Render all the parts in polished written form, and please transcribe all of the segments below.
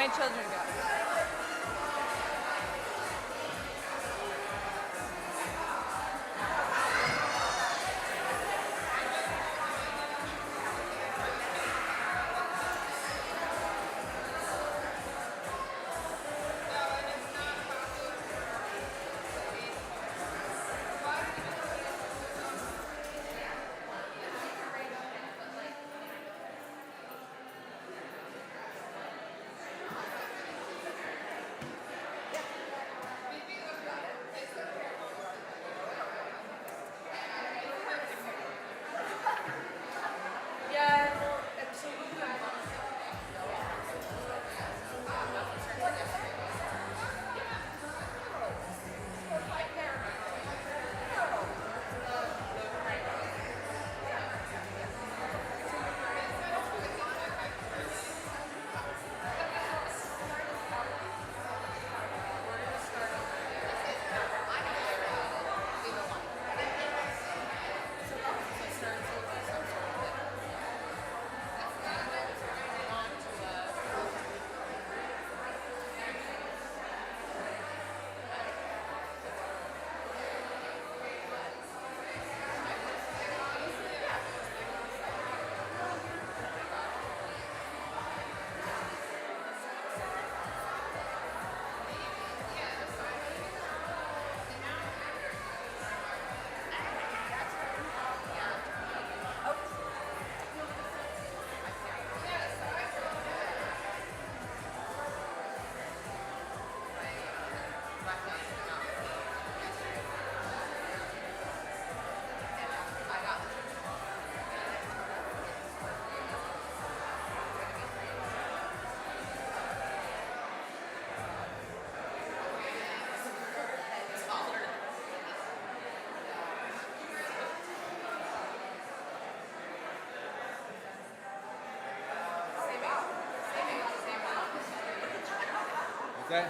my children go. Okay.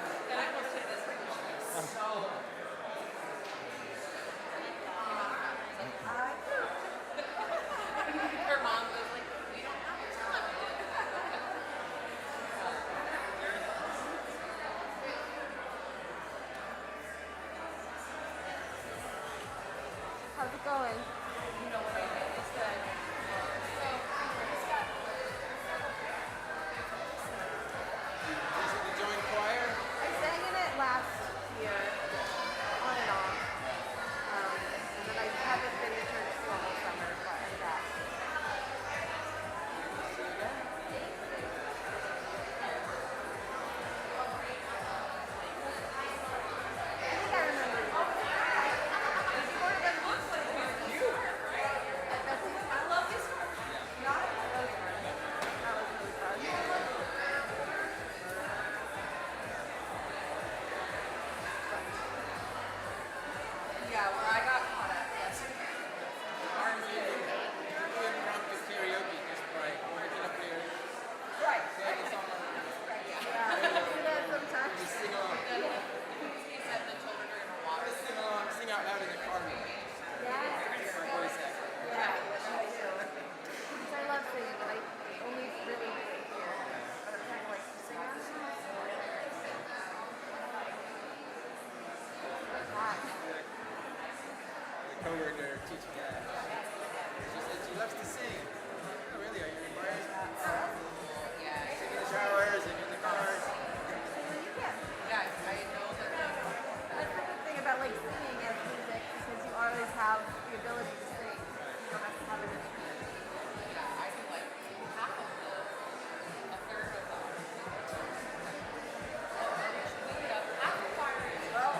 Her mom was like, "We don't have to tell him." How's it going? You know what I mean? It's good. Did you join choir? I sang in it last year, on and off. And then I haven't been to church the whole summer, but I'm back. I think I remember you. Before the I love this one. not that was really fun. Yeah, where I got caught up yesterday. Doing practice karaoke just by working up here. Right. Sing a song. Yeah, I do that sometimes. Just sing along. He said the children are gonna watch. Just sing along. Sing out loud in the car. Yeah. My voice acting. Yeah, me too. Because I love singing, but I only really do it here. But I'm kind of like sing on the The coworker teaching that. She said she loves to sing. Oh, really? Are you in bars? Yeah. Sing in the showers and in the cars. Yeah, I know that. That's the good thing about like singing as music, because you always have the ability to sing. You don't have to have an instrument. Yeah, I do like half of a third of them. Half the choir as well.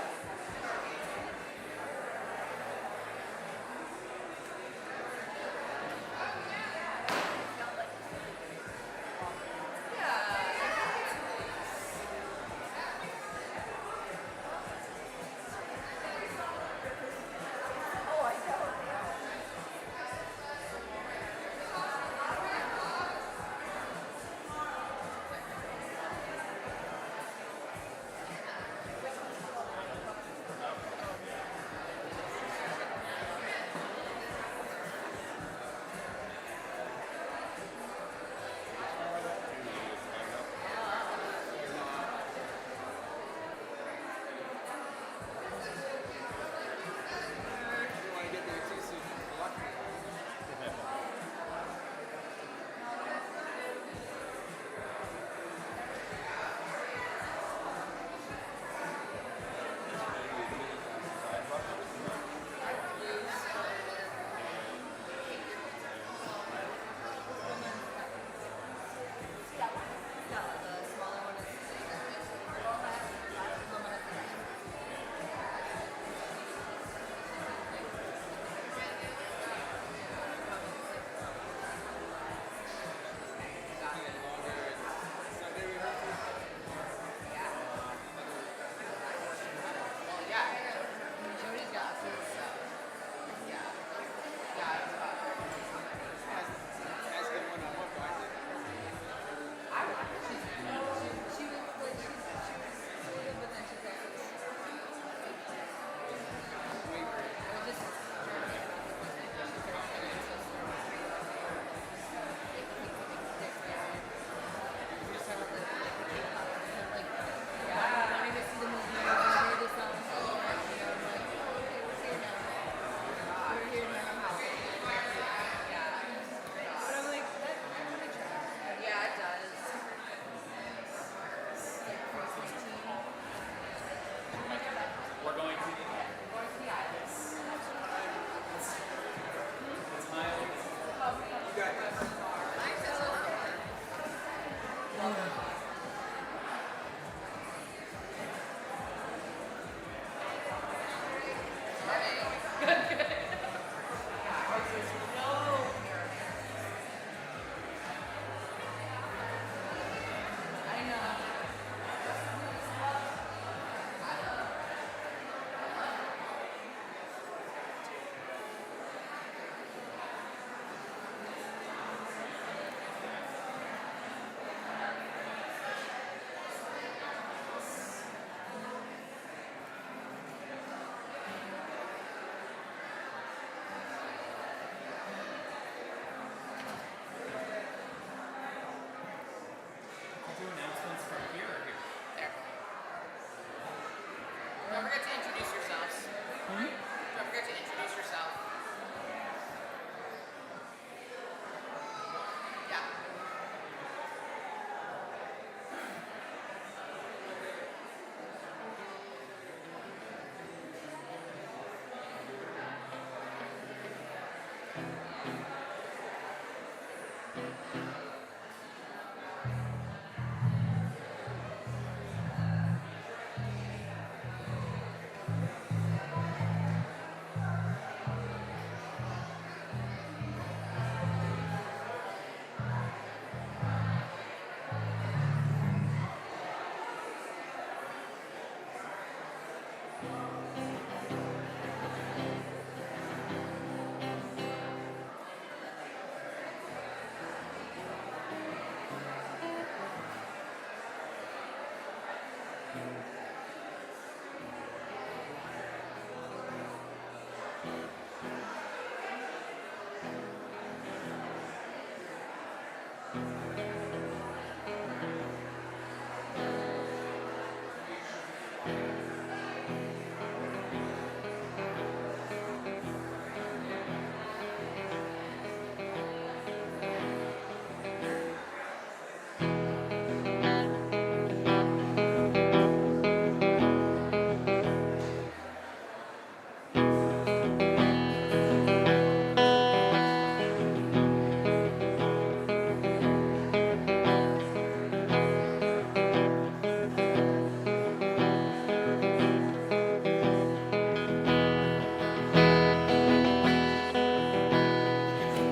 I'm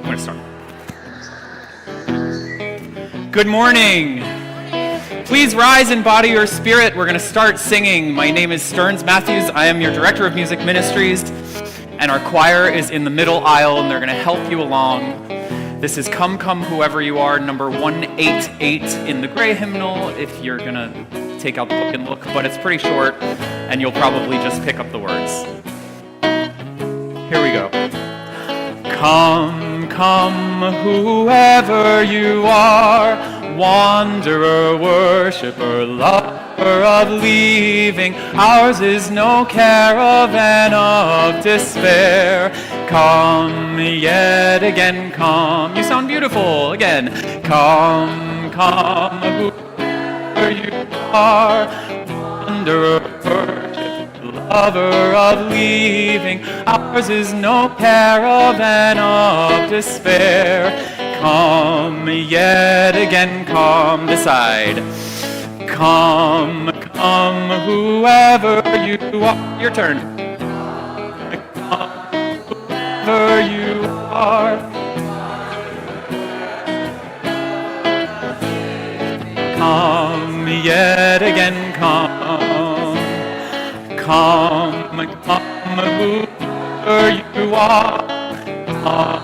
going to start. Good morning. Please rise and body your spirit. We're going to start singing. My name is Stearns Matthews. I am your Director of Music Ministries, and our choir is in the middle aisle, and they're going to help you along. This is Come, Come, Whoever You Are, number 188 in the gray hymnal, if you're going to take out the book and look, but it's pretty short, and you'll probably just pick up the words. Here we go. Come, come, whoever you are, wanderer, worshiper, lover of leaving. Ours is no caravan of despair. Come, yet again, come. You sound beautiful. Again. Come, come, whoever you are, wanderer, worshiper, lover of leaving. Ours is no caravan of despair. Come, yet again, come. Decide. Come, come, whoever you are. Your turn. Come, whoever you are. Come, yet again, come. Come, come, whoever you are. Come,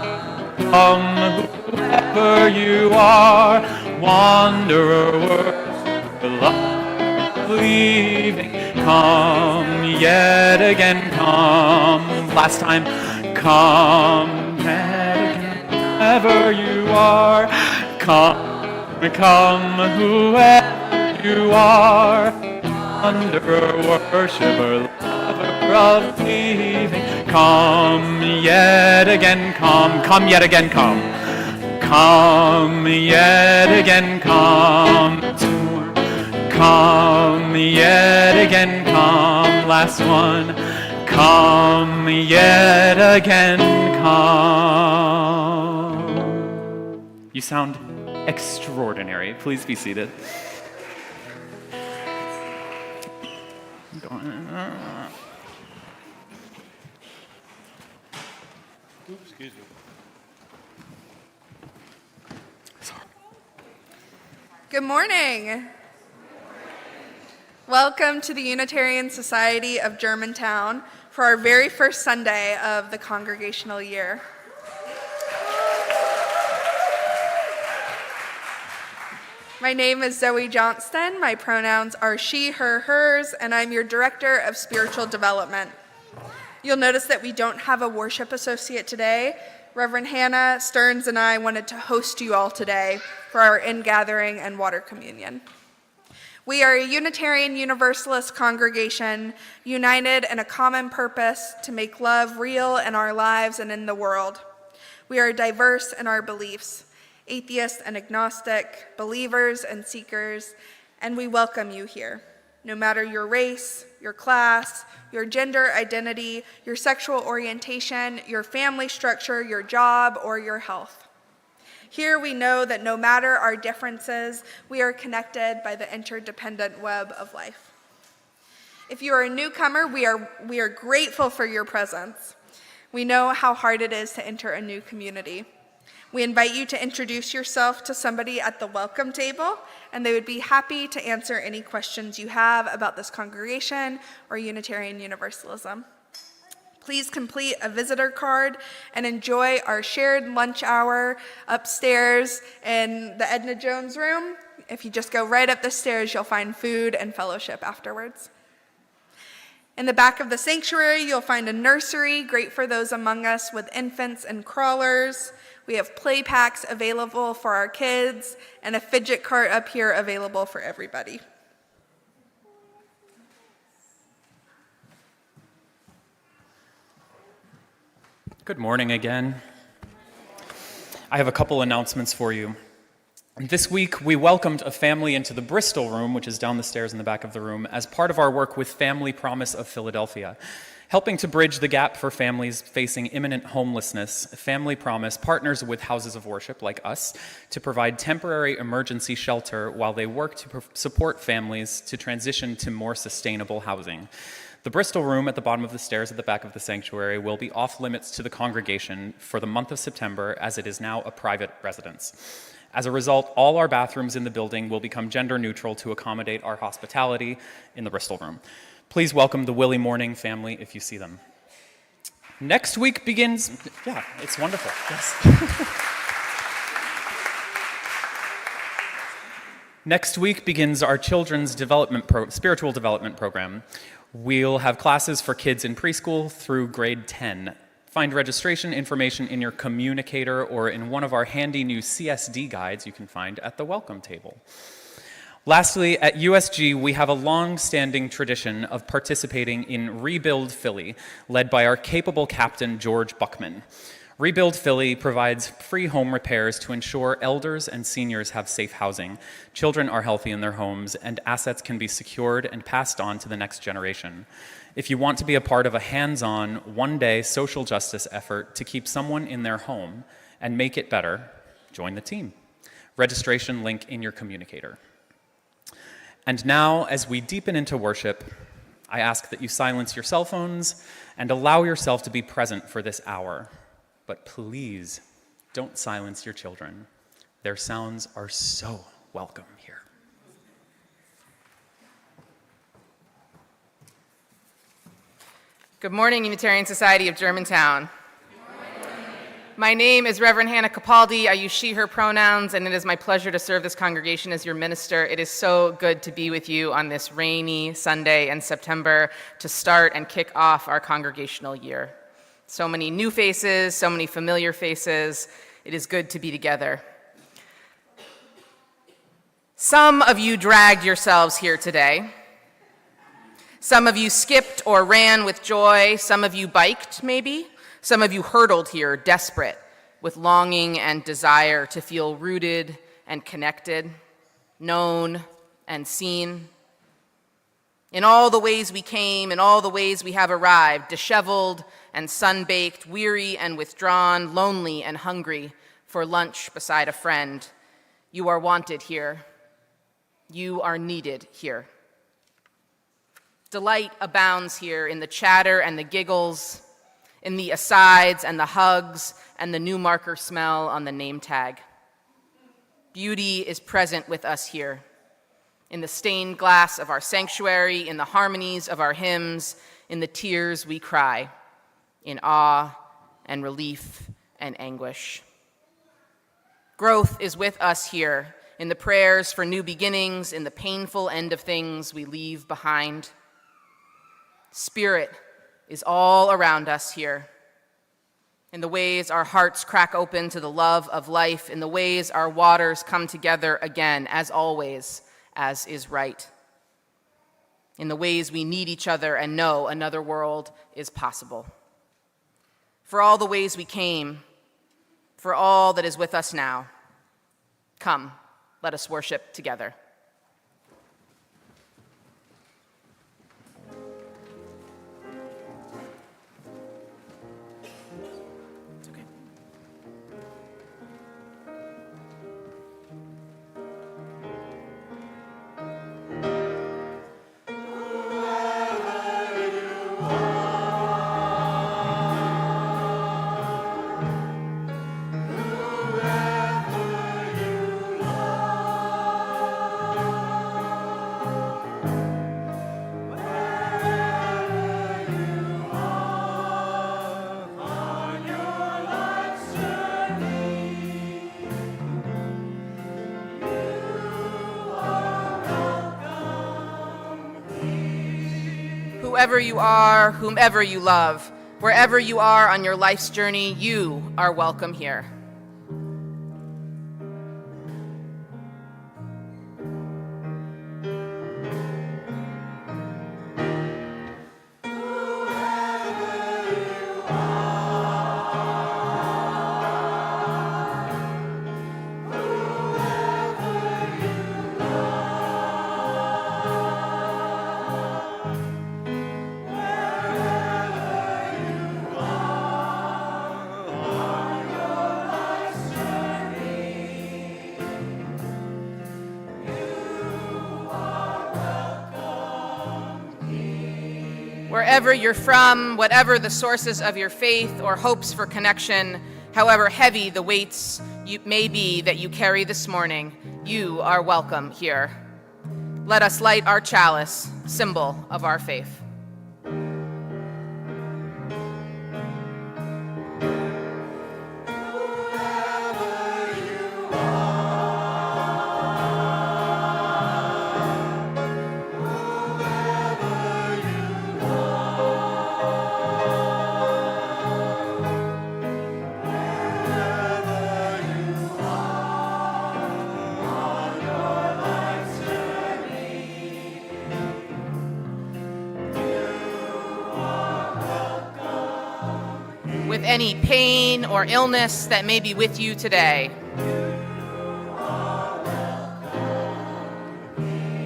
whoever you are. Wanderer, worshiper, love, leaving. Come, yet again, come. Last time. Come, yet again, whoever you are. Come, come, whoever you are. Wanderer, worshiper, lover of leaving. Come, yet again, come. Come, yet again, come. Come, yet again, come. Come, yet again, come. Last one. Come, yet again, come. You sound extraordinary. Please be seated. Excuse me. Sorry. Good morning. Welcome to the Unitarian Society of Germantown for our very first Sunday of the congregational year. My name is Zoe Johnston. My pronouns are she, her, hers, and I'm your Director of Spiritual Development. You'll notice that we don't have a worship associate today. Reverend Hannah Stearns and I wanted to host you all today for our ingathering and water communion. We are a Unitarian Universalist congregation united in a common purpose to make love real in our lives and in the world. We are diverse in our beliefs, atheist and agnostic, believers and seekers, and we welcome you here, no matter your race, your class, your gender identity, your sexual orientation, your family structure, your job, or your health. Here we know that no matter our differences, we are connected by the interdependent web of life. If you are a newcomer, we are grateful for your presence. We know how hard it is to enter a new community. We invite you to introduce yourself to somebody at the welcome table, and they would be happy to answer any questions you have about this congregation or Unitarian Universalism. Please complete a visitor card and enjoy our shared lunch hour upstairs in the Edna Jones room. If you just go right up the stairs, you'll find food and fellowship afterwards. In the back of the sanctuary, you'll find a nursery, great for those among us with infants and crawlers. We have play packs available for our kids and a fidget cart up here available for everybody. Good morning again. I have a couple announcements for you. This week, we welcomed a family into the Bristol room, which is down the stairs in the back of the room, as part of our work with Family Promise of Philadelphia. Helping to bridge the gap for families facing imminent homelessness, Family Promise partners with houses of worship like us to provide temporary emergency shelter while they work to support families to transition to more sustainable housing. The Bristol room at the bottom of the stairs at the back of the sanctuary will be off limits to the congregation for the month of September, as it is now a private residence. As a result, all our bathrooms in the building will become gender neutral to accommodate our hospitality in the Bristol room. Please welcome the Willie Morning family if you see them. Next week begins, yeah, it's wonderful, yes. Next week begins our children's spiritual development program. We'll have classes for kids in preschool through grade 10. Find registration information in your communicator or in one of our handy new CSD guides you can find at the welcome table. Lastly, at USG, we have a long-standing tradition of participating in Rebuild Philly, led by our capable captain, George Buckman. Rebuild Philly provides free home repairs to ensure elders and seniors have safe housing, children are healthy in their homes, and assets can be secured and passed on to the next generation. If you want to be a part of a hands-on, one-day social justice effort to keep someone in their home and make it better, join the team. Registration link in your communicator. And now, as we deepen into worship, I ask that you silence your cell phones and allow yourself to be present for this hour. But please, don't silence your children. Their sounds are so welcome here. Good morning, Unitarian Society of Germantown. My name is Reverend Hannah Capaldi. I use she, her pronouns, and it is my pleasure to serve this congregation as your minister. It is so good to be with you on this rainy Sunday in September to start and kick off our congregational year. So many new faces, so many familiar faces. It is good to be together. Some of you dragged yourselves here today. Some of you skipped or ran with joy. Some of you biked, maybe. Some of you hurdled here, desperate, with longing and desire to feel rooted and connected, known and seen. In all the ways we came, in all the ways we have arrived, disheveled and sun-baked, weary and withdrawn, lonely and hungry, for lunch beside a friend, you are wanted here. You are needed here. Delight abounds here in the chatter and the giggles, in the asides and the hugs and the new marker smell on the name tag. Beauty is present with us here, in the stained glass of our sanctuary, in the harmonies of our hymns, in the tears we cry, in awe and relief and anguish. Growth is with us here, in the prayers for new beginnings, in the painful end of things we leave behind. Spirit is all around us here, in the ways our hearts crack open to the love of life, in the ways our waters come together again, as always, as is right, in the ways we need each other and know another world is possible. For all the ways we came, for all that is with us now, come, let us worship together. Whoever you are, whomever you love, wherever you are on your life's journey, you are welcome here. Wherever you're from, whatever the sources of your faith or hopes for connection, however heavy the weights may be that you carry this morning, you are welcome here. Let us light our chalice, symbol of our faith. With any pain or illness that may be with you today.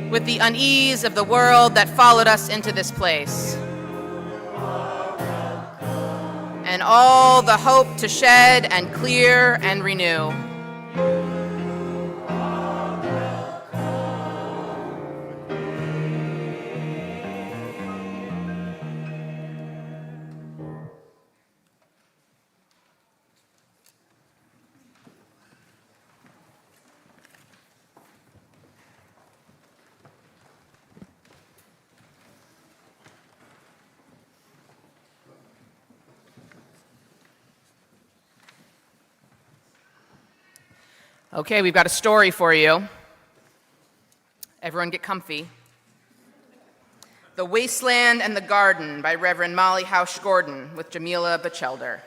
With the unease of the world that followed us into this place. And all the hope to shed and clear and renew. Okay, we've got a story for you. Everyone get comfy. The Wasteland and the Garden by Reverend Molly Hausch Gordon with Jamila Batchelder.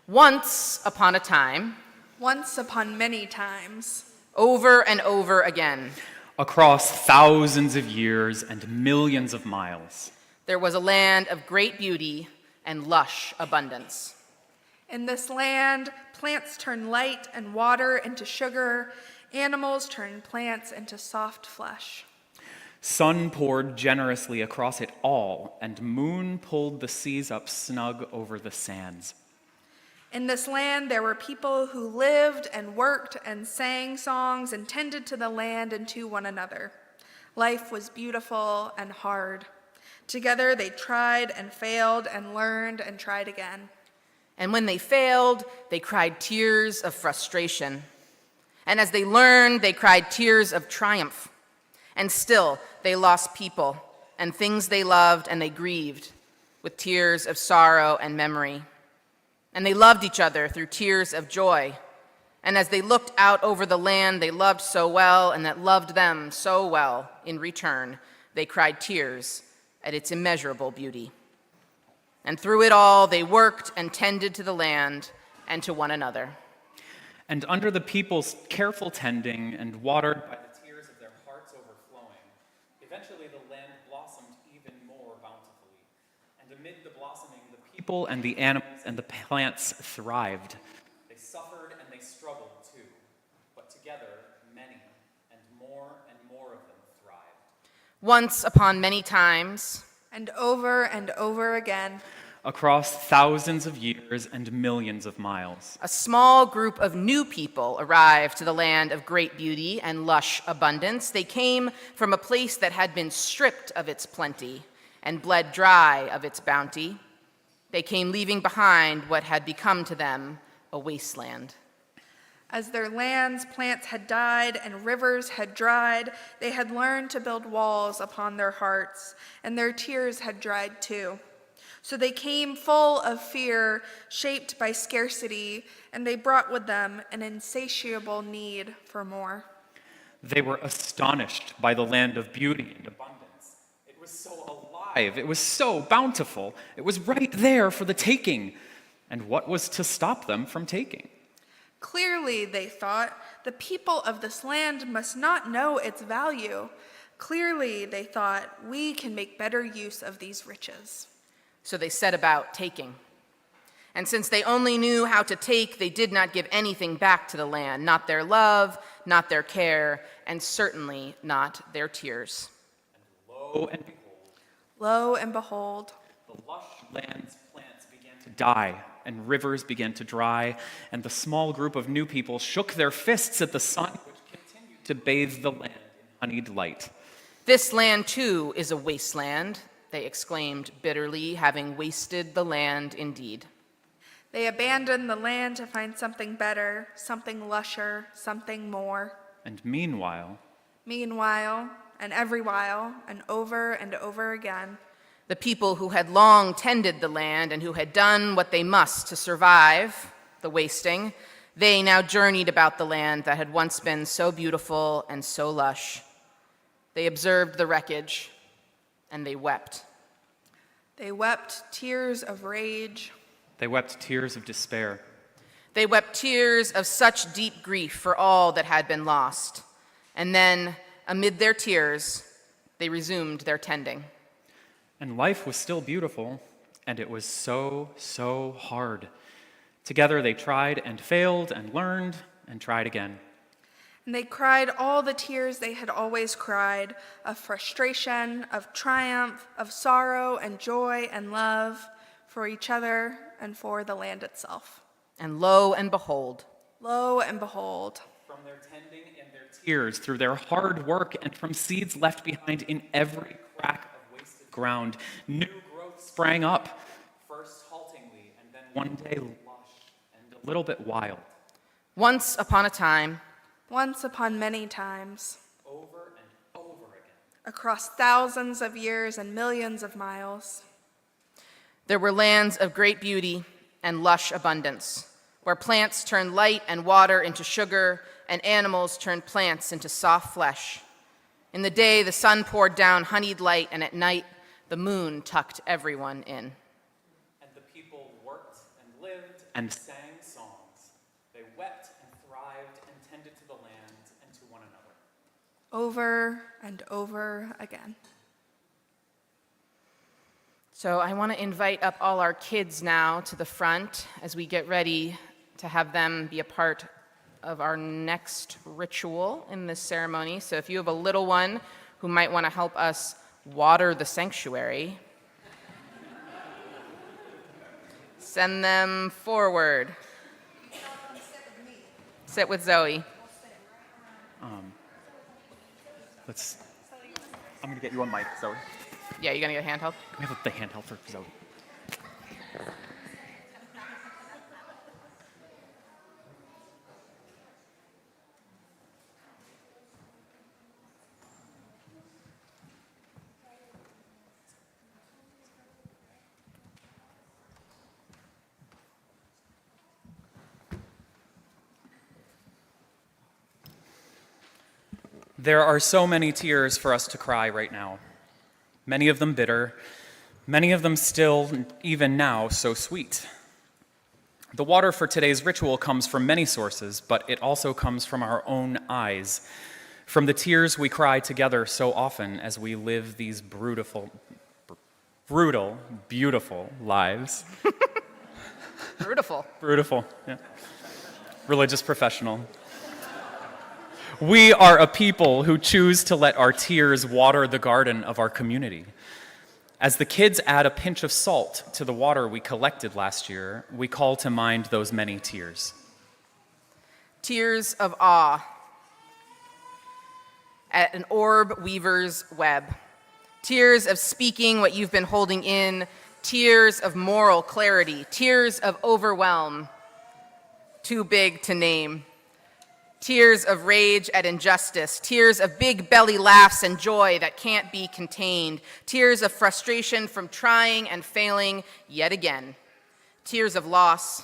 Once upon a time. Once upon many times. Over and over again. Across thousands of years and millions of miles. There was a land of great beauty and lush abundance. In this land, plants turn light and water into sugar. Animals turn plants into soft flesh. Sun poured generously across it all, and moon pulled the seas up snug over the sands. In this land, there were people who lived and worked and sang songs and tended to the land and to one another. Life was beautiful and hard. Together, they tried and failed and learned and tried again. And when they failed, they cried tears of frustration. And as they learned, they cried tears of triumph. And still, they lost people and things they loved, and they grieved with tears of sorrow and memory. And they loved each other through tears of joy. And as they looked out over the land they loved so well and that loved them so well in return, they cried tears at its immeasurable beauty. And through it all, they worked and tended to the land and to one another. And under the people's careful tending and watered by the tears of their hearts overflowing, eventually the land blossomed even more bountifully. And amid the blossoming, the people and the animals and the plants thrived. They suffered and they struggled too, but together many and more of them thrived. Once upon many times, And over again. Across thousands of years and millions of miles. a small group of new people arrived to the land of great beauty and lush abundance. They came from a place that had been stripped of its plenty and bled dry of its bounty. They came leaving behind what had become to them a wasteland. As their lands, plants had died and rivers had dried, they had learned to build walls upon their hearts, and their tears had dried too. So they came full of fear, shaped by scarcity, and they brought with them an insatiable need for more. They were astonished by the land of beauty and abundance. It was so alive thrive. It was so bountiful. It was right there for the taking. And what was to stop them from taking? Clearly, they thought, the people of this land must not know its value. Clearly, they thought, we can make better use of these riches. So they set about taking. And since they only knew how to take, they did not give anything back to the land, not their love, not their care, and certainly not their tears. Lo and behold, the lush land's plants began to die, and rivers began to dry, and the small group of new people shook their fists at the sun, which continued to bathe the land in honeyed light. This land, too, is a wasteland, they exclaimed bitterly, having wasted the land indeed. They abandoned the land to find something better, something lusher, something more. And meanwhile, and every while, and over again, the people who had long tended the land and who had done what they must to survive the wasting, they now journeyed about the land that had once been so beautiful and so lush. They observed the wreckage, and they wept. They wept tears of rage. they wept tears of despair. They wept tears of such deep grief for all that had been lost. And then, amid their tears, they resumed their tending. And life was still beautiful, and it was so, so hard. Together they tried and failed and learned and tried again. And they cried all the tears they had always cried, of frustration, of triumph, of sorrow and joy and love, for each other and for the land itself. And lo and behold, Lo and behold, from their tending and their tears, through their hard work, and from seeds left behind in every crack of wasted ground, new growth sprang up, first haltingly, and then one day lush and a little bit wild. once upon a time, once upon many times, Over and over again. across thousands of years and millions of miles, there were lands of great beauty and lush abundance, where plants turned light and water into sugar, and animals turned plants into soft flesh. In the day, the sun poured down honeyed light, and at night, the moon tucked everyone in. And the people worked and lived and sang songs. They wept and thrived and tended to the land and to one another. over and over again. So I want to invite up all our kids now to the front as we get ready to have them be a part of our next ritual in this ceremony. So if you have a little one who might want to help us water the sanctuary, send them forward. Sit with Zoe. I'm going to get you on mic, Zoe. Yeah, you gonna get a handheld? We have the handheld for Zoe. There are so many tears for us to cry right now. Many of them bitter, many of them still, even now, so sweet. The water for today's ritual comes from many sources, but it also comes from our own eyes, from the tears we cry together so often as we live these brutal, beautiful lives. Beautiful. Brutal, yeah. Religious professional. We are a people who choose to let our tears water the garden of our community. As the kids add a pinch of salt to the water we collected last year, we call to mind those many tears. Tears of awe at an orb weaver's web. Tears of speaking what you've been holding in. Tears of moral clarity. Tears of overwhelm, too big to name. Tears of rage at injustice, tears of big belly laughs and joy that can't be contained, tears of frustration from trying and failing yet again, tears of loss,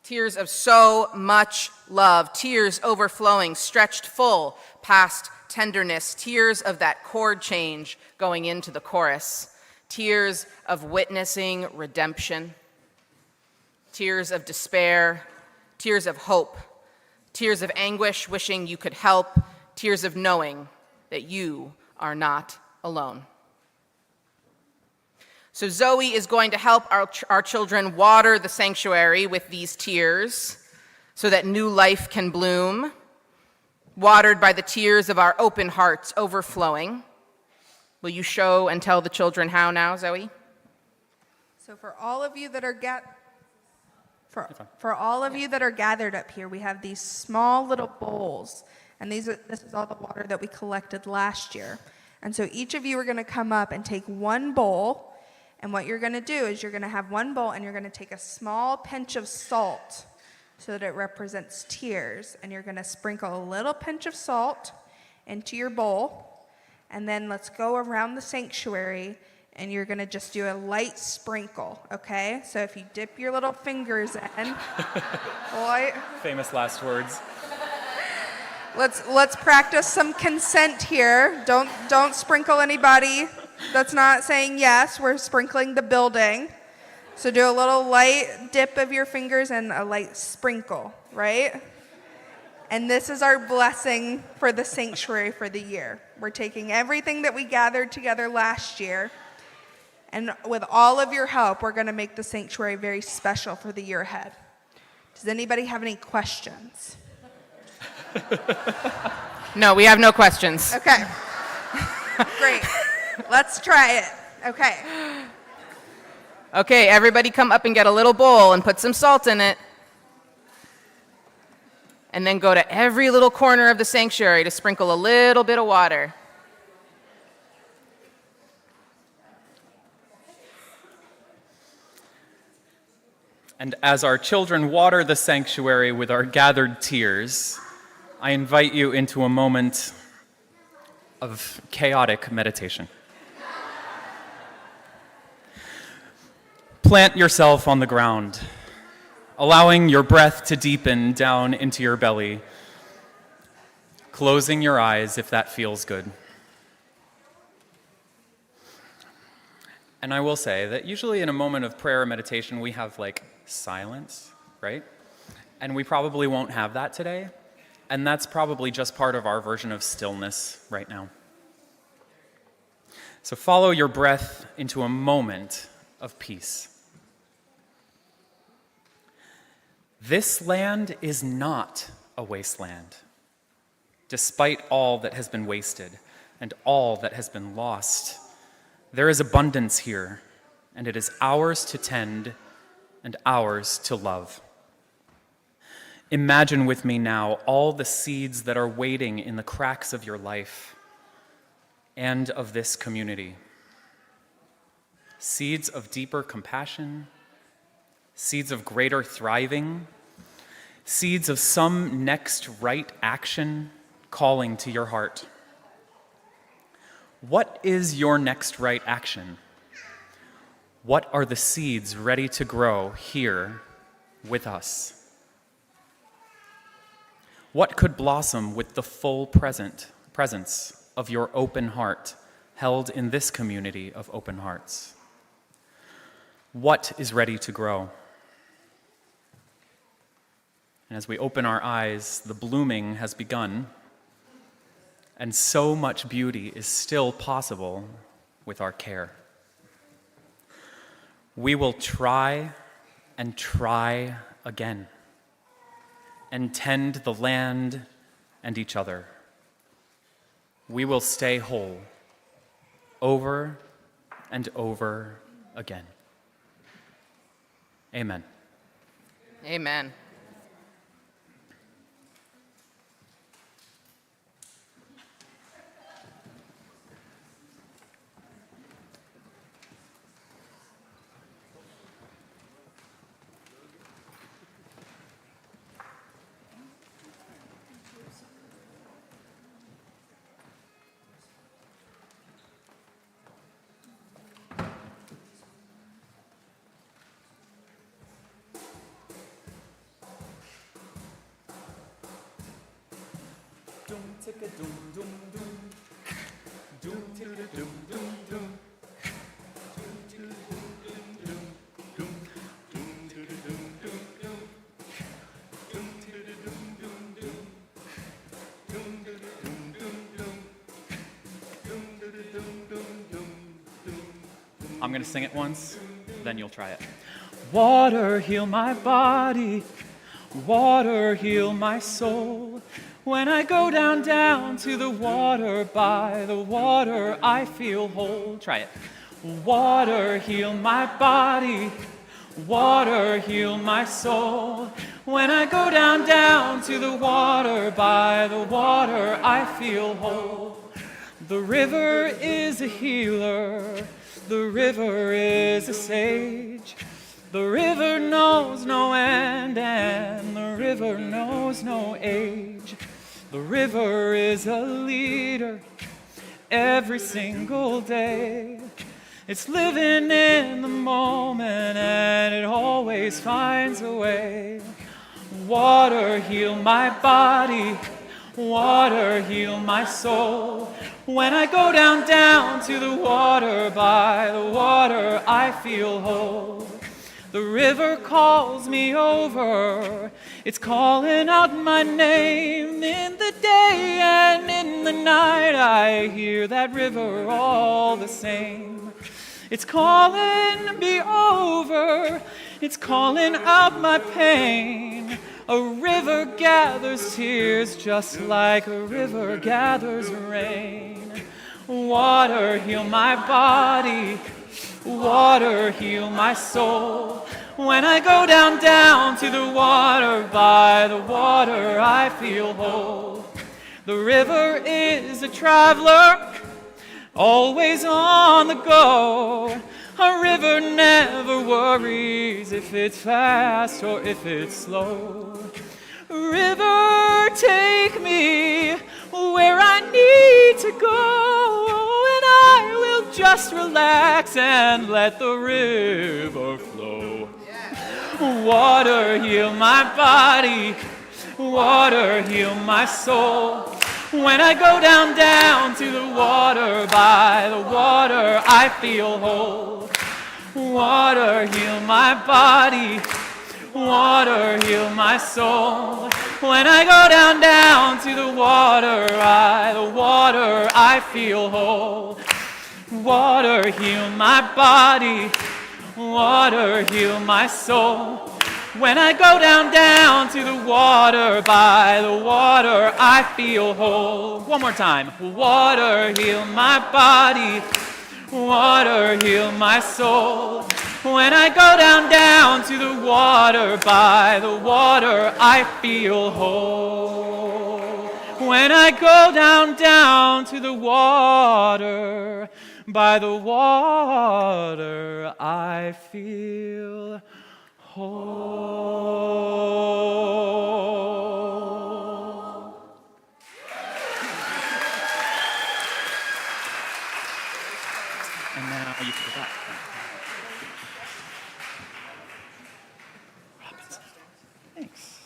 Tears of so much love, tears overflowing, stretched full past tenderness, tears of that chord change going into the chorus, tears of witnessing redemption, tears of despair, tears of hope, tears of anguish wishing you could help, tears of knowing that you are not alone. So Zoe is going to help our children water the sanctuary with these tears so that new life can bloom, watered by the tears of our open hearts overflowing. Will you show and tell the children how now, Zoe? So for all of you that are for all of you that are gathered up here, we have these small little bowls, and this is all the water that we collected last year. And so each of you are going to come up and take one bowl. And what you're going to do is you're going to have one bowl and you're going to take a small pinch of salt so that it represents tears. And you're going to sprinkle a little pinch of salt into your bowl. And then let's go around the sanctuary and you're going to just do a light sprinkle, okay? So if you dip your little fingers in, boy. Famous last words. Let's practice some consent here. Don't sprinkle anybody. That's not saying yes. We're sprinkling the building. So do a little light dip of your fingers and a light sprinkle, right? And this is our blessing for the sanctuary for the year. We're taking everything that we gathered together last year, and with all of your help, we're going to make the sanctuary very special for the year ahead. Does anybody have any questions? No, we have no questions. Okay. Great. Let's try it. Okay. Okay, everybody come up and get a little bowl and put some salt in it. And then go to every little corner of the sanctuary to sprinkle a little bit of water. And as our children water the sanctuary with our gathered tears, I invite you into a moment of chaotic meditation. Plant yourself on the ground, allowing your breath to deepen down into your belly, closing your eyes if that feels good. And I will say that usually in a moment of prayer or meditation, we have like silence, right? And we probably won't have that today. And that's probably just part of our version of stillness right now. So follow your breath into a moment of peace. This land is not a wasteland, despite all that has been wasted and all that has been lost. There is abundance here, and it is ours to tend and ours to love. Imagine with me now all the seeds that are waiting in the cracks of your life and of this community. Seeds of deeper compassion, seeds of greater thriving, seeds of some next right action calling to your heart. What is your next right action? What are the seeds ready to grow here with us? What could blossom with the full presence of your open heart held in this community of open hearts? What is ready to grow? And as we open our eyes, the blooming has begun, and so much beauty is still possible with our care. We will try and try again, and tend the land and each other. We will stay whole over and over again. Amen. Amen. I'm going to sing it once, then you'll try it. Water, heal my body. Water, heal my soul. When I go down to the water, by the water I feel whole. Try it. Water, heal my body. Water, heal my soul. When I go down to the water, by the water I feel whole. The river is a healer. The river is a sage. The river knows no end, and the river knows no age. The river is a leader every single day. It's living in the moment, and it always finds a way. Water, heal my body. Water, heal my soul. When I go down to the water, by the water I feel whole. The river calls me over. It's calling out my name. In the day and in the night I hear that river all the same. It's calling me over. It's calling out my pain. A river gathers tears just like a river gathers rain. Water, heal my body. Water, heal my soul. When I go down to the water, by the water I feel whole. The river is a traveler, always on the go. A river never worries if it's fast or if it's slow. River, take me where I need to go, and I will just relax and let the river flow. Water, heal my body. Water, heal my soul. When I go down to the water, by the water I feel whole. Water, heal my body. Water, heal my soul. When I go down to the water, by the water I feel whole. Water, heal my body. Water, heal my soul. When I go down to the water, by the water I feel whole. One more time. Water, heal my body. Water, heal my soul. When I go down to the water, by the water I feel whole. When I go down to the water, by the water I feel whole. And now you can go back. Robinson. Thanks.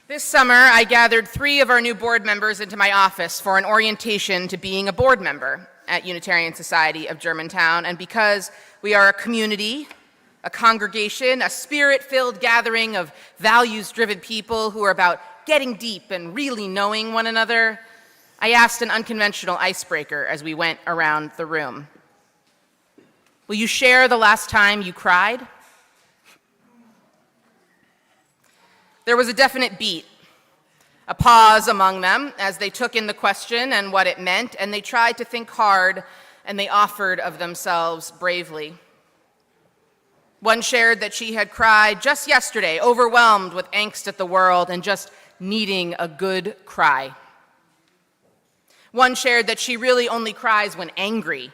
This summer, I gathered 3 of our new board members into my office for an orientation to being a board member at Unitarian Society of Germantown. And because we are a community, a congregation, a spirit-filled gathering of values-driven people who are about getting deep and really knowing one another, I asked an unconventional icebreaker as we went around the room. Will you share the last time you cried? There was a definite beat, a pause among them as they took in the question and what it meant, and they tried to think hard, and they offered of themselves bravely. One shared that she had cried just yesterday, overwhelmed with angst at the world and just needing a good cry. One shared that she really only cries when angry,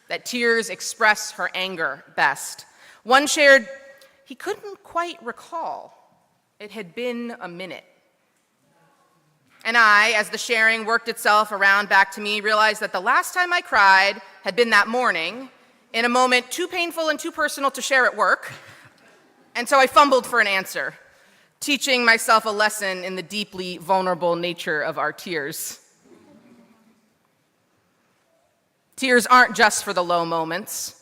that tears express her anger best. One shared he couldn't quite recall. It had been a minute. And I, as the sharing worked itself around back to me, realized that the last time I cried had been that morning, in a moment too painful and too personal to share at work, And so I fumbled for an answer, teaching myself a lesson in the deeply vulnerable nature of our tears. Tears aren't just for the low moments.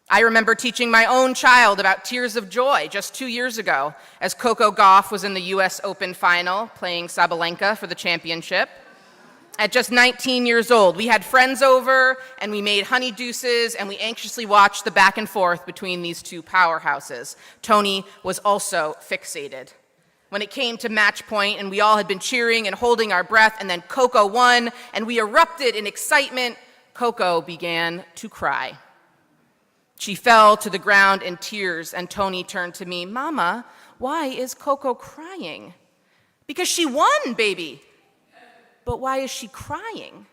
I remember teaching my own child about tears of joy just 2 years ago as Coco Gauff was in the US Open final playing Sabalenka for the championship. At just 19 years old, we had friends over and we made honey deuces and we anxiously watched the back and forth between these two powerhouses. Tony was also fixated. When it came to match point and we all had been cheering and holding our breath and then Coco won and we erupted in excitement, Coco began to cry. She fell to the ground in tears, and Tony turned to me, "Mama, why is Coco crying?" "Because she won, baby." "But why is she crying?"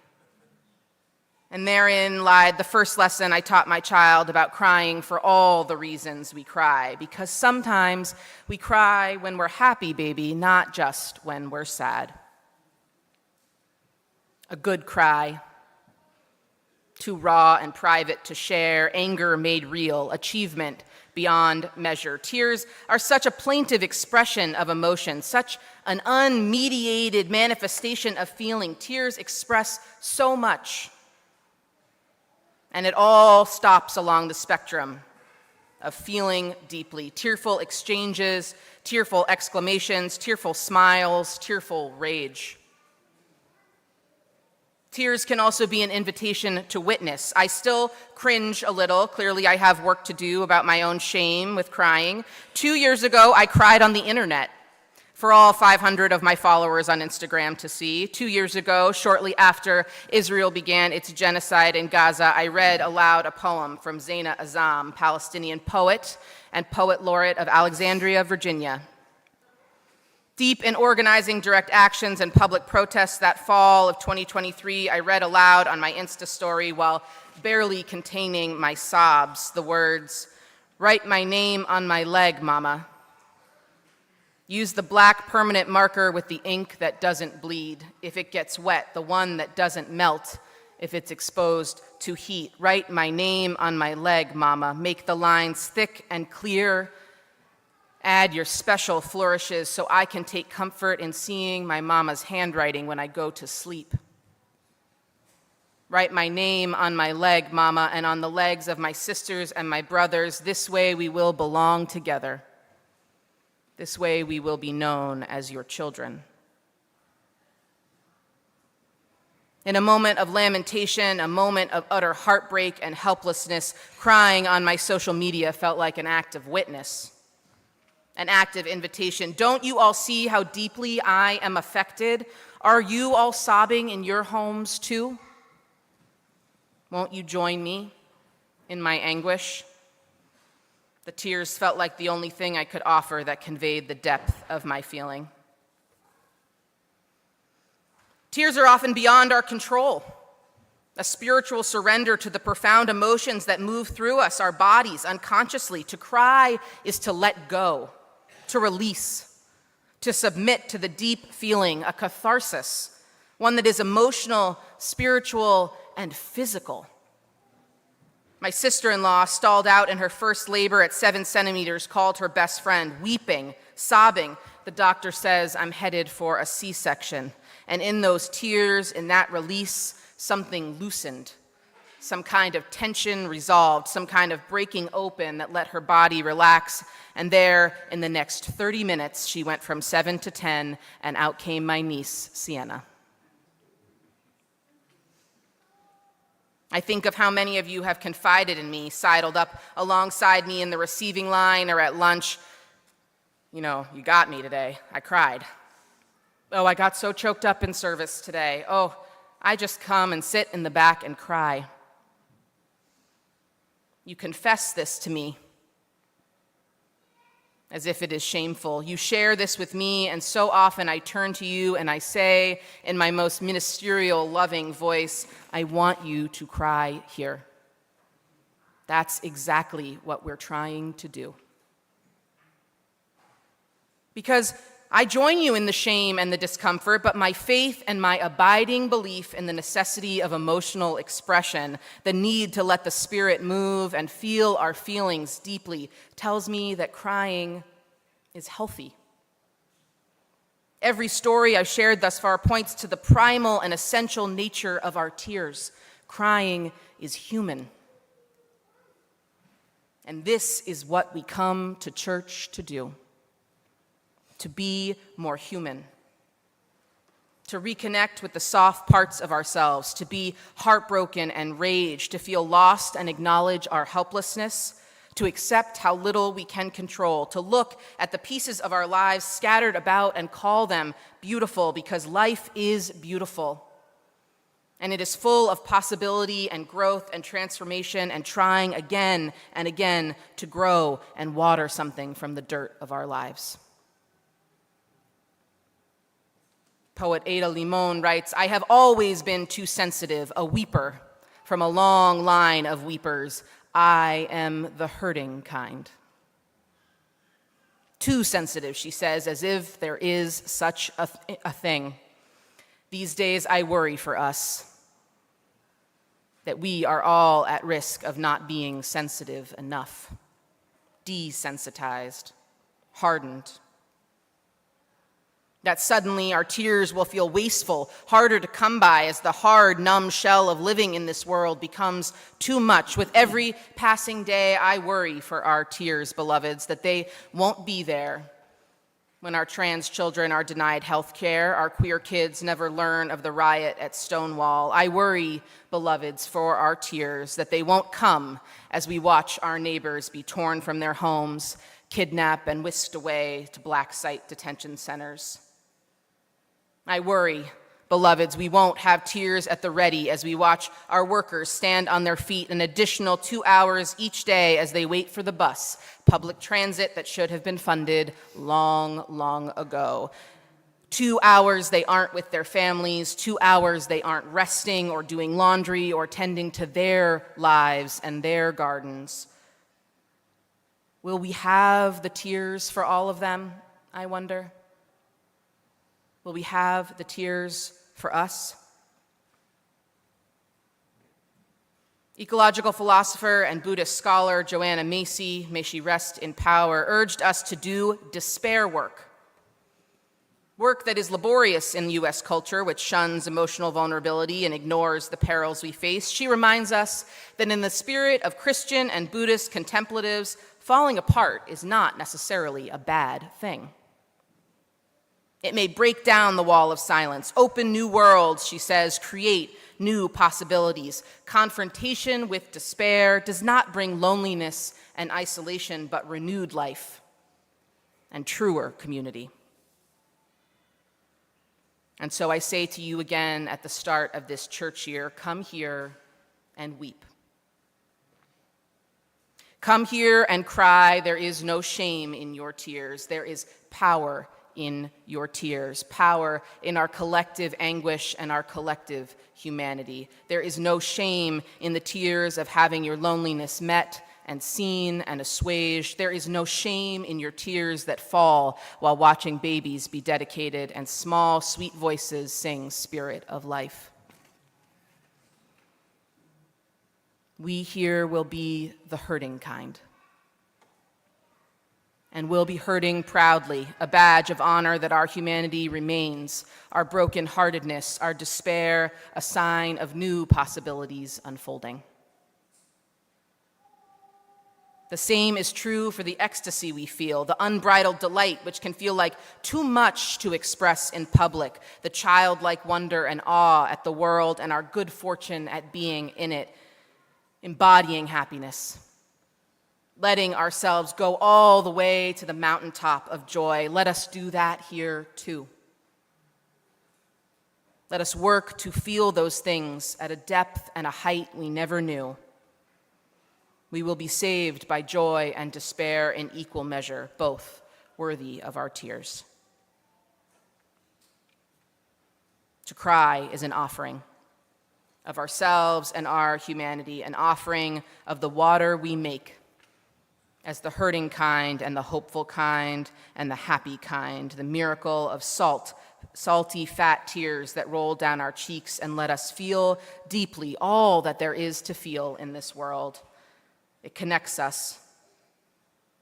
And therein lied the first lesson I taught my child about crying for all the reasons we cry. Because sometimes we cry when we're happy, baby, not just when we're sad. A good cry. Too raw and private to share, anger made real, achievement beyond measure. Tears are such a plaintive expression of emotion, such an unmediated manifestation of feeling. Tears express so much. And it all stops along the spectrum of feeling deeply. Tearful exchanges, tearful exclamations, tearful smiles, tearful rage. Tears can also be an invitation to witness. I still cringe a little. Clearly, I have work to do about my own shame with crying. 2 years ago, I cried on the internet for all 500 of my followers on Instagram to see. 2 years ago, shortly after Israel began its genocide in Gaza, I read aloud a poem from Zaina Azam, Palestinian poet and poet laureate of Alexandria, Virginia. Deep in organizing direct actions and public protests that fall of 2023, I read aloud on my Insta story while barely containing my sobs the words, "Write my name on my leg, mama. Use the black permanent marker with the ink that doesn't bleed. If it gets wet, the one that doesn't melt if it's exposed to heat. Write my name on my leg, mama. Make the lines thick and clear. Add your special flourishes so I can take comfort in seeing my mama's handwriting when I go to sleep. Write my name on my leg, mama, and on the legs of my sisters and my brothers. This way we will belong together. This way we will be known as your children." In a moment of lamentation, a moment of utter heartbreak and helplessness, crying on my social media felt like an act of witness. An active invitation. Don't you all see how deeply I am affected? Are you all sobbing in your homes too? Won't you join me in my anguish? The tears felt like the only thing I could offer that conveyed the depth of my feeling. Tears are often beyond our control. A spiritual surrender to the profound emotions that move through us, our bodies, unconsciously. To cry is to let go, to release, to submit to the deep feeling, a catharsis, one that is emotional, spiritual, and physical. My sister-in-law, stalled out in her first labor at 7 centimeters, called her best friend, weeping, sobbing. The doctor says, "I'm headed for a C-section." And in those tears, in that release, something loosened. Some kind of tension resolved, some kind of breaking open that let her body relax. And there, in the next 30 minutes, she went from 7 to 10, and out came my niece, Sienna. I think of how many of you have confided in me, sidled up alongside me in the receiving line or at lunch. "You know, you got me today. I cried. Oh, I got so choked up in service today. Oh, I just come and sit in the back and cry." You confess this to me as if it is shameful. You share this with me, and so often I turn to you and I say in my most ministerial, loving voice, "I want you to cry here." That's exactly what we're trying to do. Because I join you in the shame and the discomfort, but my faith and my abiding belief in the necessity of emotional expression, the need to let the Spirit move and feel our feelings deeply, tells me that crying is healthy. Every story I've shared thus far points to the primal and essential nature of our tears. Crying is human. And this is what we come to church to do: to be more human, to reconnect with the soft parts of ourselves, to be heartbroken and raged, to feel lost and acknowledge our helplessness, to accept how little we can control, to look at the pieces of our lives scattered about and call them beautiful, because life is beautiful. And it is full of possibility and growth and transformation and trying again and again to grow and water something from the dirt of our lives. Poet Ada Limon writes, "I have always been too sensitive, a weeper from a long line of weepers. I am the hurting kind." Too sensitive, she says, as if there is such a thing. These days I worry for us that we are all at risk of not being sensitive enough, desensitized, hardened. That suddenly our tears will feel wasteful, harder to come by as the hard, numb shell of living in this world becomes too much. With every passing day, I worry for our tears, beloveds, that they won't be there when our trans children are denied health care, our queer kids never learn of the riot at Stonewall. I worry, beloveds, for our tears, that they won't come as we watch our neighbors be torn from their homes, kidnapped and whisked away to black site detention centers. I worry, beloveds, we won't have tears at the ready as we watch our workers stand on their feet an additional 2 hours each day as they wait for the bus, public transit that should have been funded long, long ago. 2 hours they aren't with their families, 2 hours they aren't resting or doing laundry or tending to their lives and their gardens. Will we have the tears for all of them, I wonder? Will we have the tears for us? Ecological philosopher and Buddhist scholar Joanna Macy, may she rest in power, urged us to do despair work. Work that is laborious in U.S. culture, which shuns emotional vulnerability and ignores the perils we face. She reminds us that in the spirit of Christian and Buddhist contemplatives, falling apart is not necessarily a bad thing. It may break down the wall of silence, open new worlds, she says, create new possibilities. Confrontation with despair does not bring loneliness and isolation, but renewed life and truer community. And so I say to you again at the start of this church year, come here and weep. Come here and cry. There is no shame in your tears. There is power in your tears, power in our collective anguish and our collective humanity. There is no shame in the tears of having your loneliness met and seen and assuaged. There is no shame in your tears that fall while watching babies be dedicated and small, sweet voices sing Spirit of Life. We here will be the hurting kind. And we'll be hurting proudly, a badge of honor that our humanity remains, our brokenheartedness, our despair, a sign of new possibilities unfolding. The same is true for the ecstasy we feel, the unbridled delight which can feel like too much to express in public, the childlike wonder and awe at the world and our good fortune at being in it, embodying happiness. Letting ourselves go all the way to the mountaintop of joy. Let us do that here too. Let us work to feel those things at a depth and a height we never knew. We will be saved by joy and despair in equal measure, both worthy of our tears. To cry is an offering of ourselves and our humanity, an offering of the water we make as the hurting kind and the hopeful kind and the happy kind, the miracle of salty, fat tears that roll down our cheeks and let us feel deeply all that there is to feel in this world. It connects us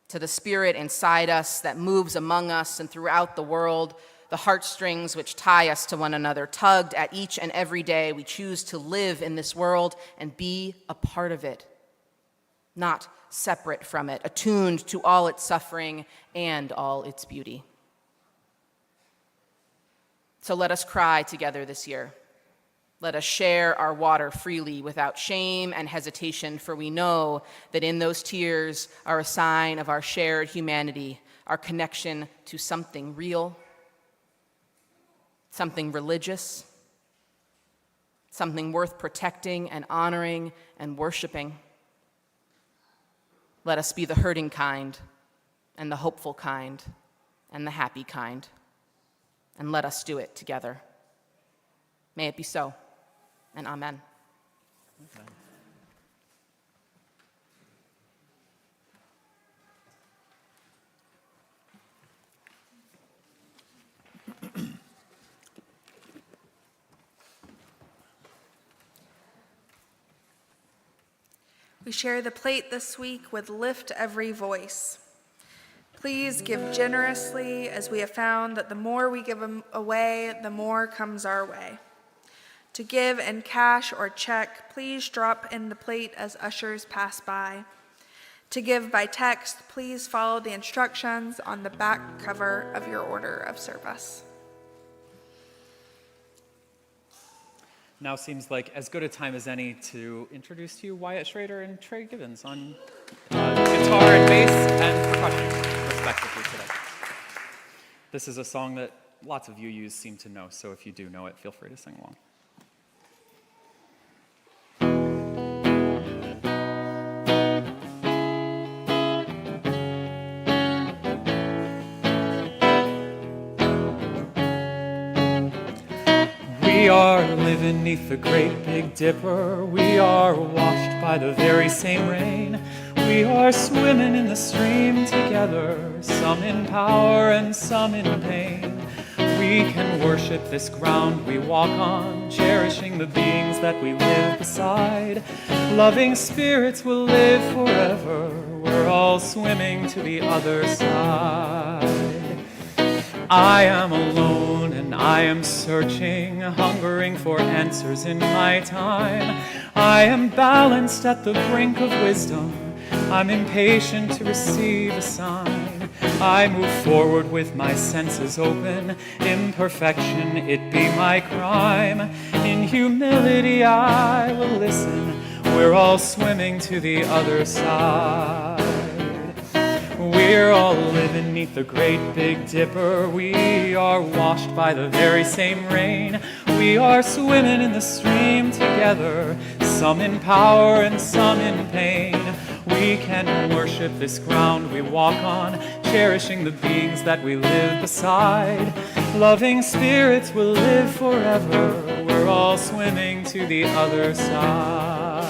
to the spirit inside us that moves among us and throughout the world, the heartstrings which tie us to one another, tugged at each and every day we choose to live in this world and be a part of it, not separate from it, attuned to all its suffering and all its beauty. So let us cry together this year. Let us share our water freely without shame and hesitation, for we know that in those tears are a sign of our shared humanity, our connection to something real, something religious, something worth protecting and honoring and worshiping. Let us be the hurting kind and the hopeful kind and the happy kind, and let us do it together. May it be so, and amen. We share the plate this week with Lift Every Voice. Please give generously, as we have found that the more we give away, the more comes our way. To give in cash or check, please drop in the plate as ushers pass by. To give by text, please follow the instructions on the back cover of your order of service. Now seems like as good a time as any to introduce to you Wyatt Schrader and Trey Gibbons on guitar and bass and percussion, respectively, today. This is a song that lots of you seem to know, so if you do know it, feel free to sing along. We are living neath the great Big Dipper. We are washed by the very same rain. We are swimming in the stream together, some in power and some in pain. We can worship this ground we walk on, cherishing the beings that we live beside. Loving spirits will live forever. We're all swimming to the other side. I am alone and I am searching, hungering for answers in my time. I am balanced at the brink of wisdom. I'm impatient to receive a sign. I move forward with my senses open. Imperfection, it be my crime. In humility I will listen. We're all swimming to the other side. We're all living neath the great Big Dipper. We are washed by the very same rain. We are swimming in the stream together, some in power and some in pain. We can worship this ground we walk on, cherishing the beings that we live beside. Loving spirits will live forever. We're all swimming to the other side.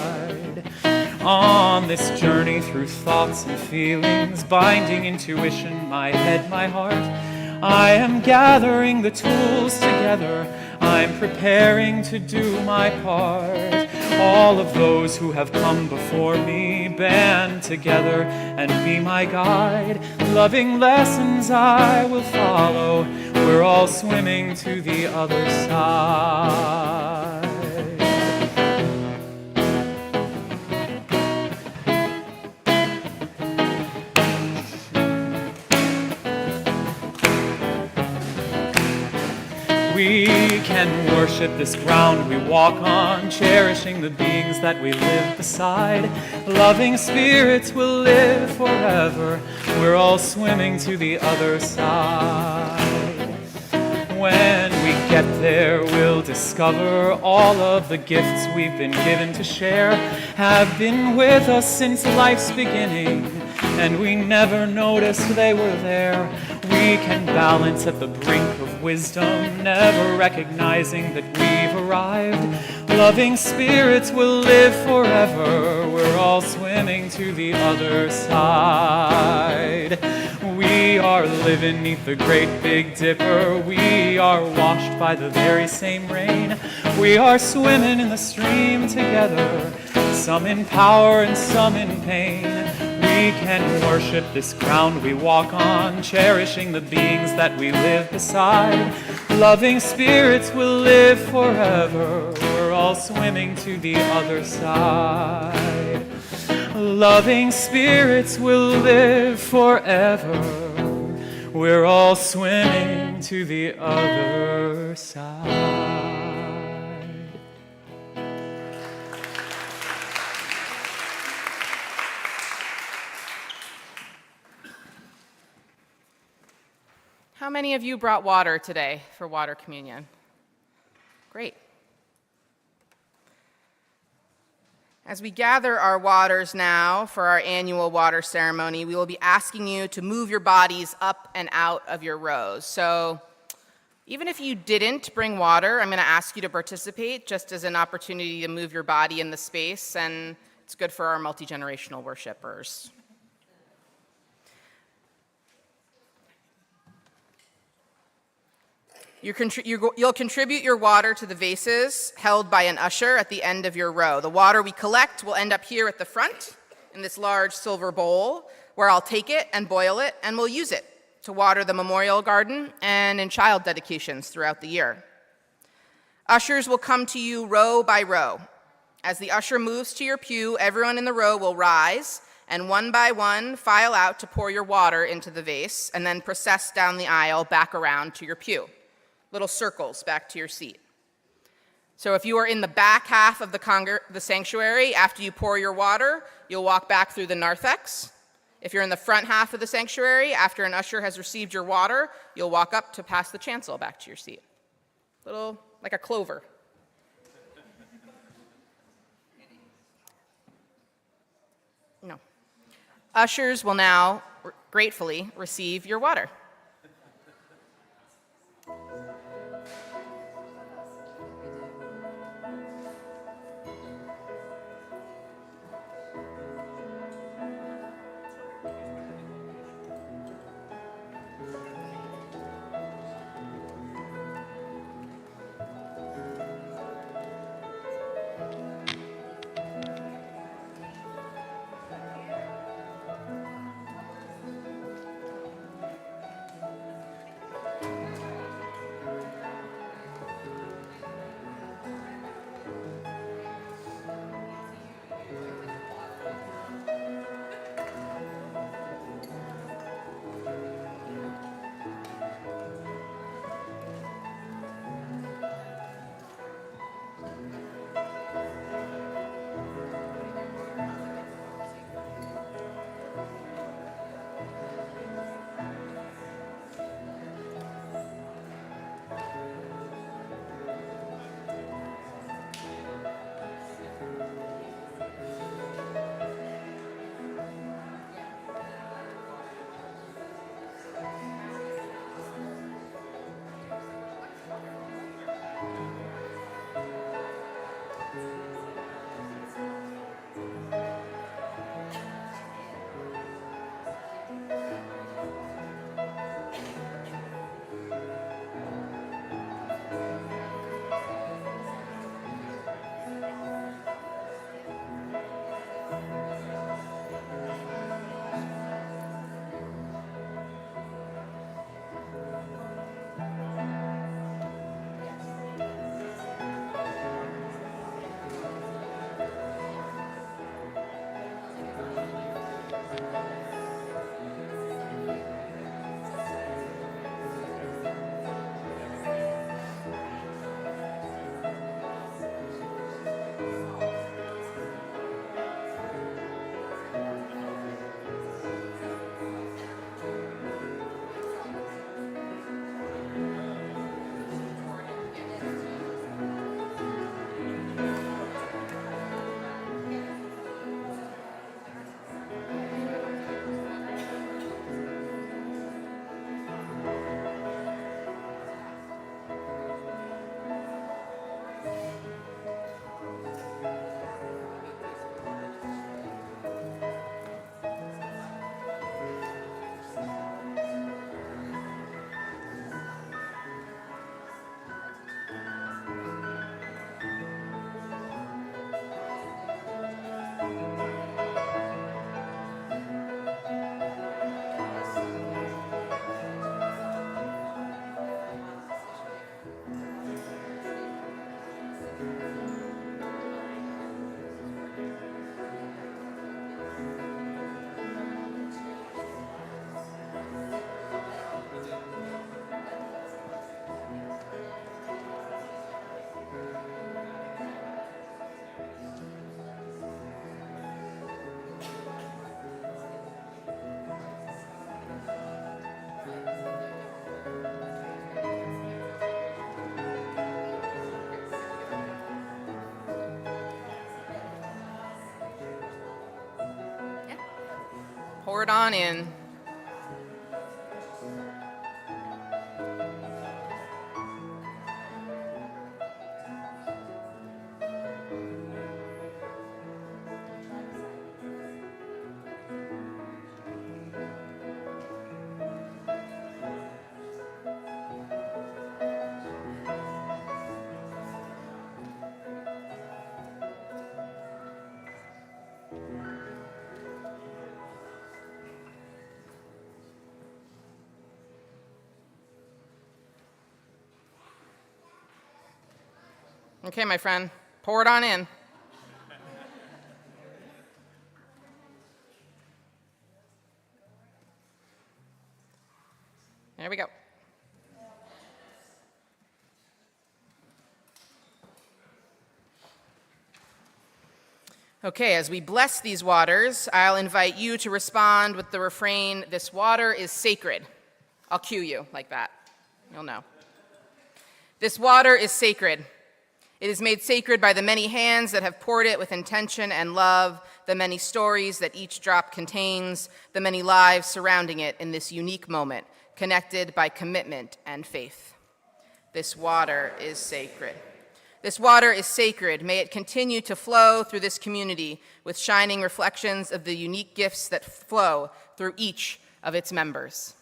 On this journey through thoughts and feelings, binding intuition, my head, my heart, I am gathering the tools together. I'm preparing to do my part. All of those who have come before me band together and be my guide. Loving lessons I will follow. We're all swimming to the other side. We can worship this ground we walk on, cherishing the beings that we live beside. Loving spirits will live forever. We're all swimming to the other side. When we get there, we'll discover all of the gifts we've been given to share have been with us since life's beginning, and we never noticed they were there. We We can balance at the brink of wisdom, never recognizing that we've arrived. Loving spirits will live forever. We're all swimming to the other side. We are living neath the great Big Dipper. We are washed by the very same rain. We are swimming in the stream together, some in power and some in pain. We can worship this ground we walk on, cherishing the beings that we live beside. Loving spirits will live forever. We're all swimming to the other side. Loving spirits will live forever. We're all swimming to the other side. How many of you brought water today for water communion? Great. As we gather our waters now for our annual water ceremony, we will be asking you to move your bodies up and out of your rows. So even if you didn't bring water, I'm going to ask you to participate just as an opportunity to move your body in the space, and it's good for our multi-generational worshipers. You'll contribute your water to the vases held by an usher at the end of your row. The water we collect will end up here at the front in this large silver bowl, where I'll take it and boil it, and we'll use it to water the memorial garden and in child dedications throughout the year. Ushers will come to you row by row. As the usher moves to your pew, everyone in the row will rise and one by one file out to pour your water into the vase and then process down the aisle back around to your pew. Little circles back to your seat. So if you are in the back half of the sanctuary, after you pour your water, you'll walk back through the narthex. If you're in the front half of the sanctuary, after an usher has received your water, you'll walk up to pass the chancel back to your seat. Little, like a clover. No. Ushers will now gratefully receive your water. Pour it on in. Okay, my friend, pour it on in. There we go. Okay, as we bless these waters, I'll invite you to respond with the refrain, "This water is sacred." I'll cue you like that. You'll know. This water is sacred. It is made sacred by the many hands that have poured it with intention and love, the many stories that each drop contains, the many lives surrounding it in this unique moment, connected by commitment and faith. This water is sacred. This water is sacred. May it continue to flow through this community with shining reflections of the unique gifts that flow through each of its members.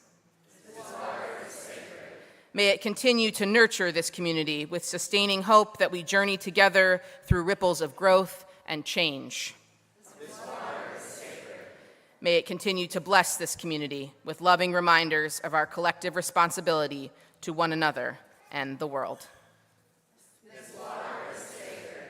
May it continue to nurture this community with sustaining hope that we journey together through ripples of growth and change. May it continue to bless this community with loving reminders of our collective responsibility to one another and the world. This water is sacred.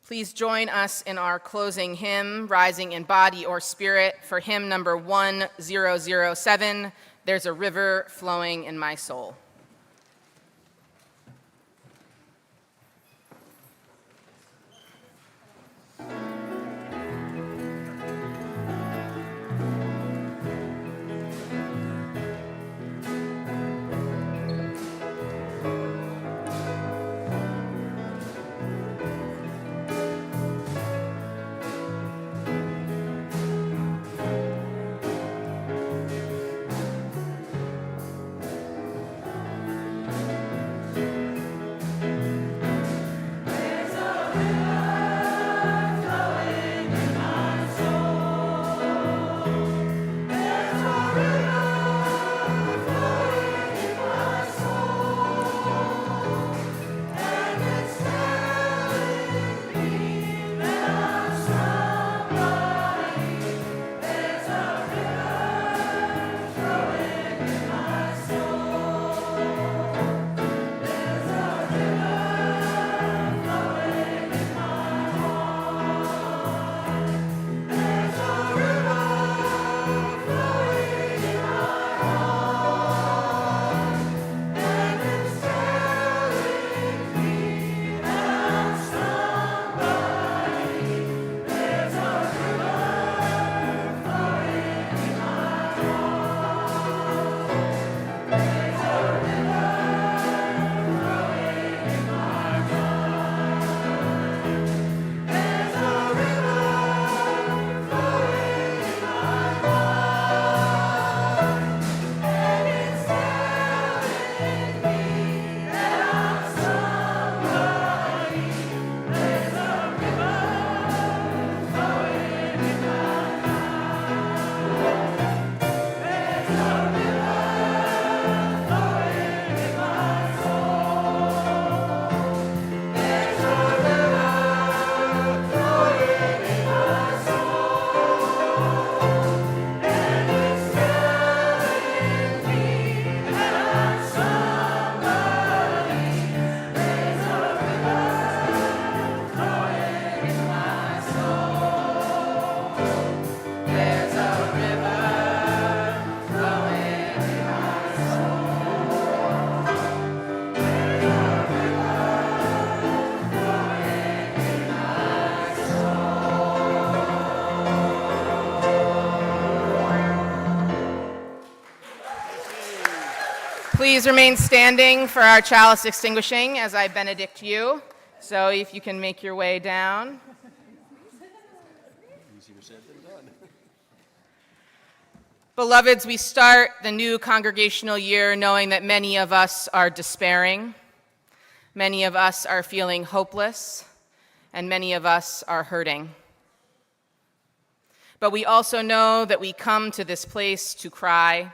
Please join us in our closing hymn, Rising in Body or Spirit, for hymn number 1007, There's a River Flowing in My Soul. Please remain standing for our chalice extinguishing as I benedict you. So if you can make your way down. Easier said than done. Beloveds, we start the new congregational year knowing that many of us are despairing, many of us are feeling hopeless, and many of us are hurting. But we also know that we come to this place to cry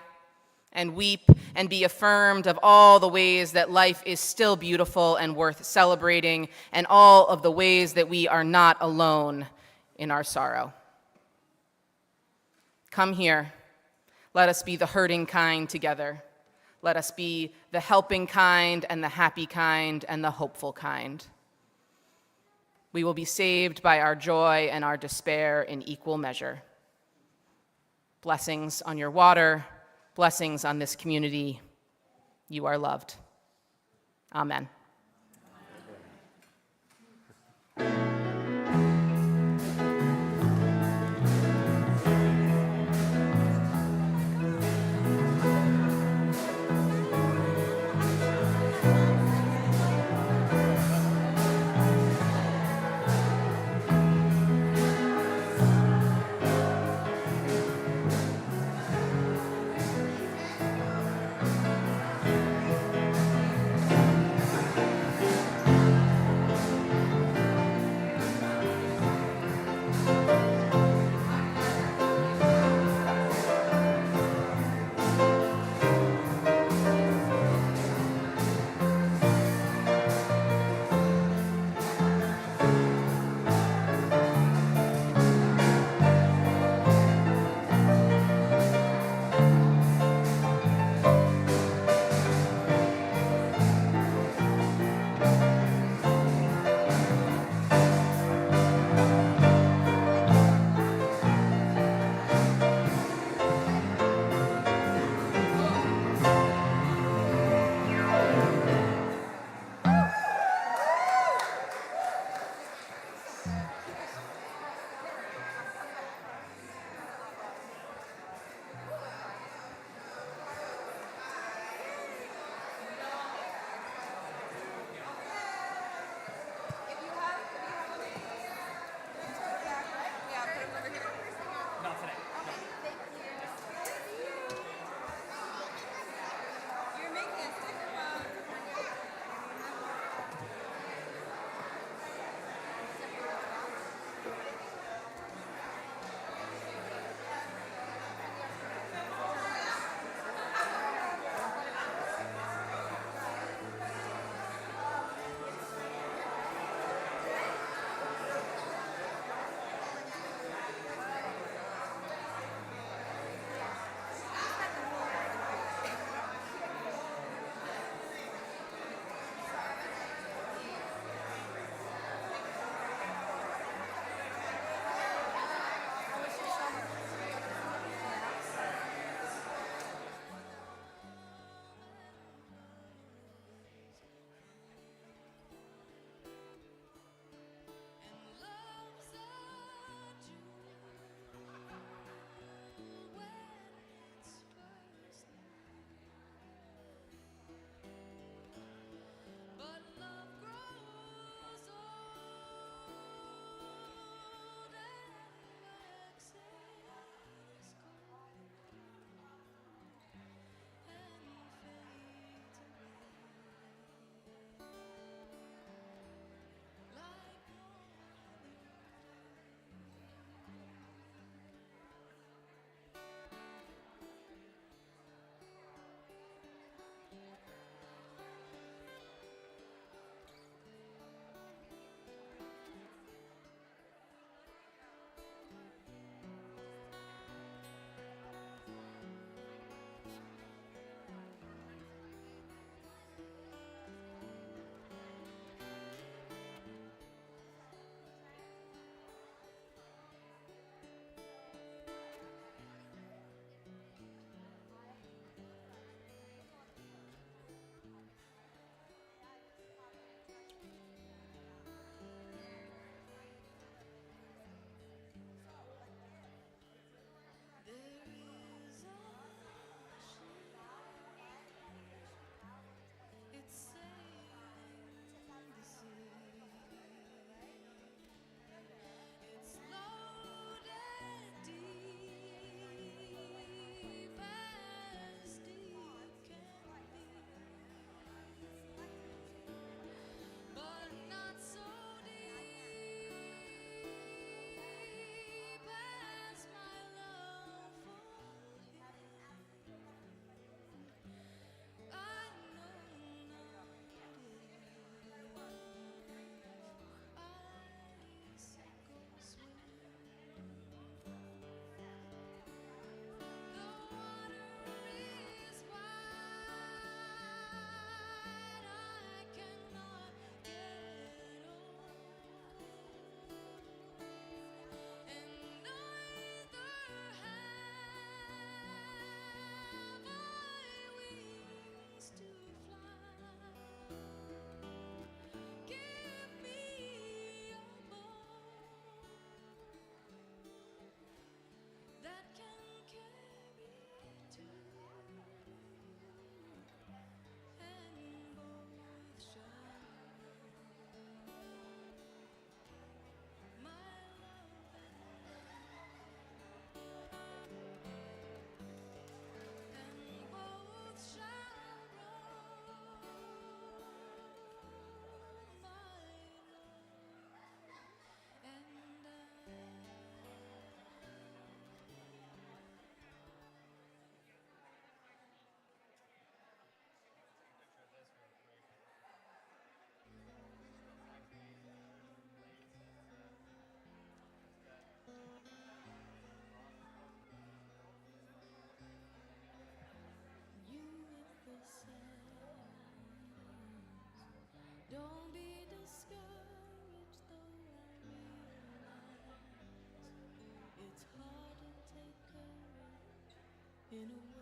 and weep and be affirmed of all the ways that life is still beautiful and worth celebrating, and all of the ways that we are not alone in our sorrow. Come here. Let us be the hurting kind together. Let us be the helping kind and the happy kind and the hopeful kind. We will be saved by our joy and our despair in equal measure. Blessings on your water, blessings on this community. You are loved. Amen. in a